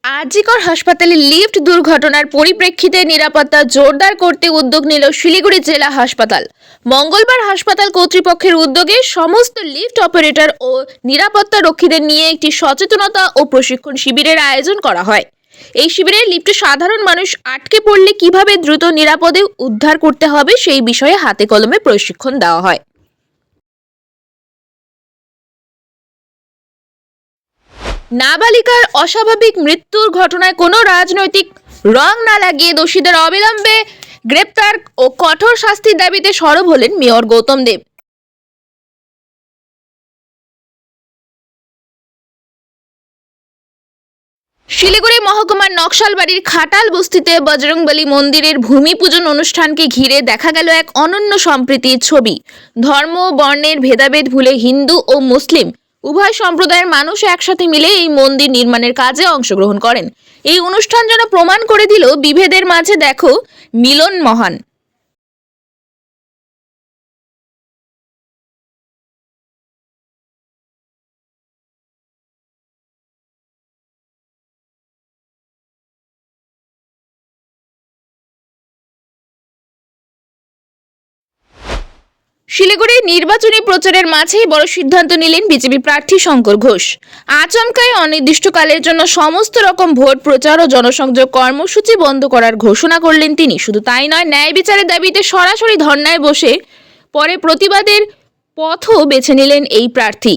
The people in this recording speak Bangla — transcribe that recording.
আরজিকর হাসপাতালে লিফট দুর্ঘটনার পরিপ্রেক্ষিতে নিরাপত্তা জোরদার করতে উদ্যোগ নিল শিলিগুড়ি জেলা হাসপাতাল। মঙ্গলবার হাসপাতাল কর্তৃপক্ষের উদ্যোগে সমস্ত লিফট অপারেটর ও নিরাপত্তা রক্ষীদের নিয়ে একটি সচেতনতা ও প্রশিক্ষণ শিবিরের আয়োজন করা হয়। এই শিবিরে লিফটে সাধারণ মানুষ আটকে পড়লে কিভাবে দ্রুত নিরাপদে উদ্ধার করতে হবে সেই বিষয়ে হাতে কলমে প্রশিক্ষণ দেওয়া হয়। নাবালিকার অস্বাভাবিক মৃত্যুর ঘটনায় কোনো রাজনৈতিক রং না লাগিয়ে দোষীদের অবিলম্বে গ্রেপ্তার ও কঠোর শাস্তির দাবিতে সরব হলেন মেয়র গৌতম দেব। শিলিগুড়ি মহকুমার নকশালবাড়ির খাটাল বস্তিতে বজরংবলী মন্দিরের ভূমি পূজন অনুষ্ঠানকে ঘিরে দেখা গেল এক অনন্য সম্প্রীতির ছবি। ধর্ম বর্ণের ভেদাভেদ ভুলে হিন্দু ও মুসলিম উভয় সম্প্রদায়ের মানুষ একসাথে মিলে এই মন্দির নির্মাণের কাজে অংশগ্রহণ করেন। এই অনুষ্ঠান যেন প্রমাণ করে দিল বিভেদের মাঝে দেখো মিলন মহান। শিলিগুড়ির নির্বাচনী প্রচারের মাঝেই বড় সিদ্ধান্ত নিলেন বিজেপি প্রার্থী শঙ্কর ঘোষ। আচমকাই অনির্দিষ্টকালের জন্য সমস্ত রকম ভোট প্রচার ও জনসংযোগ কর্মসূচি বন্ধ করার ঘোষণা করলেন তিনি। শুধু তাই নয়, ন্যায় বিচারের দাবিতে সরাসরি ধর্নায় বসে পরে প্রতিবাদের পথও বেছে নিলেন এই প্রার্থী।